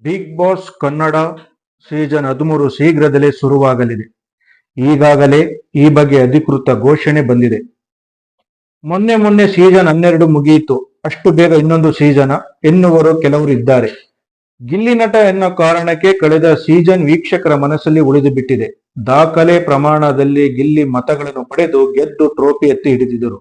Big boss Kannada season 13 ಶೀಘ್ರದಲ್ಲೇ ಶುರುವಾಗಲಿದೆ. ಈಗಾಗಲೇ ಈ ಬಗ್ಗೆ ಅಧಿಕೃತ ಘೋಷಣೆ ಬಂದಿದೆ. ಮೊನ್ನೆ ಸೀಸನ್ 12 ಮುಗಿಯಿತು, ಅಷ್ಟು ಬೇಗ ಇನ್ನೊಂದು ಸೀಸನ್ ಎನ್ನುವರು ಕೆಲವರು ಇದ್ದಾರೆ. ಗಿಲ್ಲಿ ನಟ ಎನ್ನೋ ಕಾರಣಕ್ಕೆ ಕಳೆದ ಸೀಸನ್ ವೀಕ್ಷಕರ ಮನಸ್ಸಲ್ಲಿ ಉಳಿದು ಬಿಟ್ಟಿದೆ. ದಾಖಲೆ ಪ್ರಮಾಣದಲ್ಲಿ ಗಿಲ್ಲಿ ಮತಗಳನ್ನು ಪಡೆದು ಗೆದ್ದು ಟ್ರೋಫಿ ಎತ್ತಿ ಹಿಡಿದಿದ್ದರು.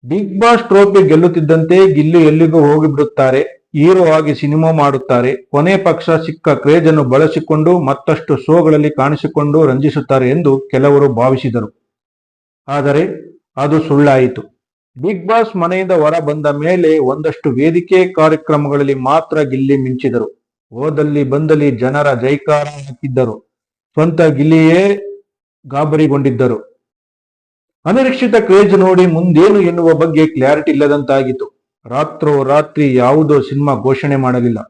ಬಿಗ್ ಬಾಸ್ ಟ್ರೋಫಿ ಗೆಲ್ಲುತ್ತಿದ್ದಂತೆ ಗಿಲ್ಲಿ ಎಲ್ಲಿಗೂ ಹೋಗಿಬಿಡುತ್ತಾರೆ, ಹೀರೋ ಆಗಿ ಸಿನಿಮಾ ಮಾಡುತ್ತಾರೆ, ಕೊನೆ ಪಕ್ಷ ಸಿಕ್ಕ ಕ್ರೇಜ್ ಅನ್ನು ಬಳಸಿಕೊಂಡು ಮತ್ತಷ್ಟು ಶೋಗಳಲ್ಲಿ ಕಾಣಿಸಿಕೊಂಡು ರಂಜಿಸುತ್ತಾರೆ ಎಂದು ಕೆಲವರು ಭಾವಿಸಿದರು. ಆದರೆ ಅದು ಸುಳ್ಳಾಯಿತು. ಬಿಗ್ ಬಾಸ್ ಮನೆಯಿಂದ ಹೊರ ಬಂದ ಮೇಲೆ ಒಂದಷ್ಟು ವೇದಿಕೆ ಕಾರ್ಯಕ್ರಮಗಳಲ್ಲಿ ಮಾತ್ರ ಗಿಲ್ಲಿ ಮಿಂಚಿದರು. ಹೋದಲ್ಲಿ ಬಂದಲ್ಲಿ ಜನರ ಜೈಕಾರ ಹಾಕಿದ್ದರು. ಸ್ವಂತ ಗಿಲ್ಲಿಯೇ ಗಾಬರಿಗೊಂಡಿದ್ದರು. ಅನಿರೀಕ್ಷಿತ ಕ್ರೇಜ್ ನೋಡಿ ಮುಂದೇನು ಎನ್ನುವ ಬಗ್ಗೆ ಕ್ಲಾರಿಟಿ ಇಲ್ಲದಂತಾಗಿತ್ತು. ರಾತ್ರಿ ಯಾವುದೋ ಸಿನಿಮಾ ಘೋಷಣೆ ಮಾಡಲಿಲ್ಲ,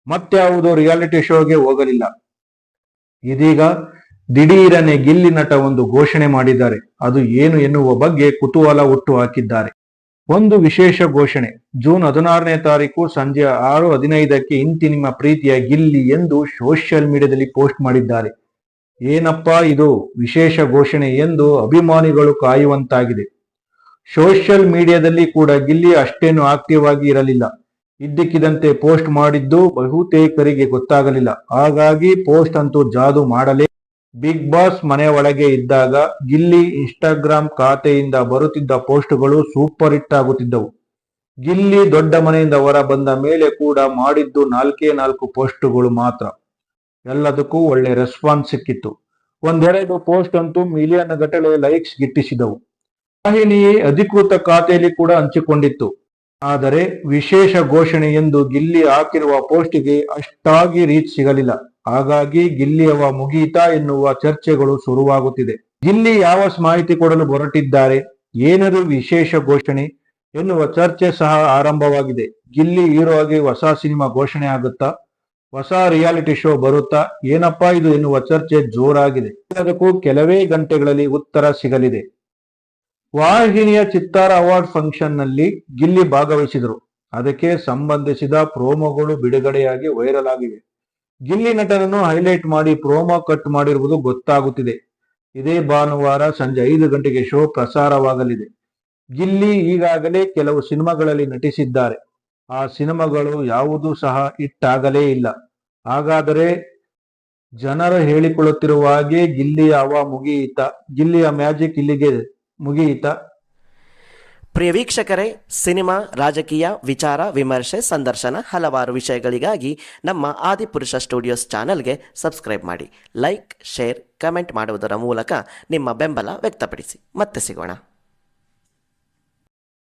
ಮತ್ಯಾವುದೋ ರಿಯಾಲಿಟಿ ಶೋಗೆ ಹೋಗಲಿಲ್ಲ. ಇದೀಗ ದಿಢೀರನೆ ಗಿಲ್ಲಿ ನಟ ಒಂದು ಘೋಷಣೆ ಮಾಡಿದ್ದಾರೆ. ಅದು ಏನು ಎನ್ನುವ ಬಗ್ಗೆ ಕುತೂಹಲ ಹುಟ್ಟು ಹಾಕಿದ್ದಾರೆ. ಒಂದು ವಿಶೇಷ ಘೋಷಣೆ. ಜೂನ್ 16ನೇ ತಾರೀಕು ಸಂಜೆ 6:15ಕ್ಕೆ ಇಂತಿ ನಿಮ್ಮ ಪ್ರೀತಿಯ ಗಿಲ್ಲಿ ಎಂದು ಸೋಷಿಯಲ್ ಮೀಡಿಯಾದಲ್ಲಿ ಪೋಸ್ಟ್ ಮಾಡಿದ್ದಾರೆ. ಏನಪ್ಪಾ ಇದು ವಿಶೇಷ ಘೋಷಣೆ ಎಂದು ಅಭಿಮಾನಿಗಳು ಕಾಯುವಂತಾಗಿದೆ. ಸೋಷಿಯಲ್ ಮೀಡಿಯಾದಲ್ಲಿ ಕೂಡ ಗಿಲ್ಲಿ ಅಷ್ಟೇನು ಆಕ್ಟಿವ್ ಆಗಿ ಇರಲಿಲ್ಲ. ಇದ್ದಕ್ಕಿದ್ದಂತೆ ಪೋಸ್ಟ್ ಮಾಡಿದ್ದು ಬಹುತೇಕರಿಗೆ ಗೊತ್ತಾಗಲಿಲ್ಲ. ಹಾಗಾಗಿ ಪೋಸ್ಟ್ ಅಂತೂ ಜಾದು ಮಾಡಲೇ. ಬಿಗ್ ಬಾಸ್ ಮನೆ ಒಳಗೆ ಇದ್ದಾಗ ಗಿಲ್ಲಿ ಇನ್ಸ್ಟಾಗ್ರಾಮ್ ಖಾತೆಯಿಂದ ಬರುತ್ತಿದ್ದ ಪೋಸ್ಟ್ಗಳು ಸೂಪರ್ ಹಿಟ್ ಆಗುತ್ತಿದ್ದವು. ಗಿಲ್ಲಿ ದೊಡ್ಡ ಮನೆಯಿಂದ ಹೊರ ಬಂದ ಮೇಲೆ ಕೂಡ ಮಾಡಿದ್ದು 4 ಪೋಸ್ಟ್ಗಳು ಮಾತ್ರ. ಎಲ್ಲದಕ್ಕೂ ಒಳ್ಳೆ ರೆಸ್ಪಾನ್ಸ್ ಸಿಕ್ಕಿತ್ತು. ಒಂದೆರಡು ಪೋಸ್ಟ್ ಅಂತೂ ಮಿಲಿಯನ್ ಗಟ್ಟಲೆ ಲೈಕ್ಸ್ ಗಿಟ್ಟಿಸಿದವು. ವಾಹಿನಿ ಅಧಿಕೃತ ಖಾತೆಯಲ್ಲಿ ಕೂಡ ಹಂಚಿಕೊಂಡಿತ್ತು. ಆದರೆ ವಿಶೇಷ ಘೋಷಣೆ ಎಂದು ಗಿಲ್ಲಿ ಹಾಕಿರುವ ಪೋಸ್ಟ್ಗೆ ಅಷ್ಟಾಗಿ ರೀಚ್ ಸಿಗಲಿಲ್ಲ. ಹಾಗಾಗಿ ಗಿಲ್ಲಿಯವ ಮುಗೀತಾ ಎನ್ನುವ ಚರ್ಚೆಗಳು ಶುರುವಾಗುತ್ತಿದೆ. ಗಿಲ್ಲಿ ಯಾವ ಮಾಹಿತಿ ಕೊಡಲು ಹೊರಟಿದ್ದಾರೆ, ಏನಾದರೂ ವಿಶೇಷ ಘೋಷಣೆ ಎನ್ನುವ ಚರ್ಚೆ ಸಹ ಆರಂಭವಾಗಿದೆ. ಗಿಲ್ಲಿ ಹೀರೋ ಆಗಿ ಹೊಸ ಸಿನಿಮಾ ಘೋಷಣೆ ಆಗುತ್ತಾ, ಹೊಸ ರಿಯಾಲಿಟಿ ಶೋ ಬರುತ್ತಾ, ಏನಪ್ಪಾ ಇದು ಎನ್ನುವ ಚರ್ಚೆ ಜೋರಾಗಿದೆ. ಅದಕ್ಕೂ ಕೆಲವೇ ಗಂಟೆಗಳಲ್ಲಿ ಉತ್ತರ ಸಿಗಲಿದೆ. ವಾಹಿನಿಯ ಚಿತ್ತಾರ ಅವಾರ್ಡ್ ಫಂಕ್ಷನ್ ನಲ್ಲಿ ಗಿಲ್ಲಿ ಭಾಗವಹಿಸಿದರು. ಅದಕ್ಕೆ ಸಂಬಂಧಿಸಿದ ಪ್ರೋಮೋಗಳು ಬಿಡುಗಡೆಯಾಗಿ ವೈರಲ್ ಆಗಿವೆ. ಗಿಲ್ಲಿ ನಟನನ್ನು ಹೈಲೈಟ್ ಮಾಡಿ ಪ್ರೋಮೋ ಕಟ್ ಮಾಡಿರುವುದು ಗೊತ್ತಾಗುತ್ತಿದೆ. ಇದೇ ಭಾನುವಾರ ಸಂಜೆ 5 ಗಂಟೆಗೆ ಶೋ ಪ್ರಸಾರವಾಗಲಿದೆ. ಗಿಲ್ಲಿ ಈಗಾಗಲೇ ಕೆಲವು ಸಿನಿಮಾಗಳಲ್ಲಿ ನಟಿಸಿದ್ದಾರೆ. ಆ ಸಿನಿಮಾಗಳು ಯಾವುದೂ ಸಹ ಹಿಟ್ ಆಗಲೇ ಇಲ್ಲ. ಹಾಗಾದರೆ ಜನರು ಹೇಳಿಕೊಳ್ಳುತ್ತಿರುವ ಹಾಗೆ ಗಿಲ್ಲಿಯ ಹವಾ ಮುಗಿಯಿತಾ, ಗಿಲ್ಲಿಯ ಮ್ಯಾಜಿಕ್ ಇಲ್ಲಿಗೆ ಮುಗಿಯಿತಾ? ಪ್ರಿಯ ವೀಕ್ಷಕರೇ, ಸಿನಿಮಾ, ರಾಜಕೀಯ, ವಿಚಾರ, ವಿಮರ್ಶೆ, ಸಂದರ್ಶನ ಹಲವಾರು ವಿಷಯಗಳಿಗಾಗಿ ನಮ್ಮ ಆದಿಪುರುಷ ಸ್ಟುಡಿಯೋಸ್ ಚಾನಲ್ಗೆ ಸಬ್ಸ್ಕ್ರೈಬ್ ಮಾಡಿ. ಲೈಕ್, ಶೇರ್, ಕಮೆಂಟ್ ಮಾಡುವುದರ ಮೂಲಕ ನಿಮ್ಮ ಬೆಂಬಲ ವ್ಯಕ್ತಪಡಿಸಿ. ಮತ್ತೆ ಸಿಗೋಣ.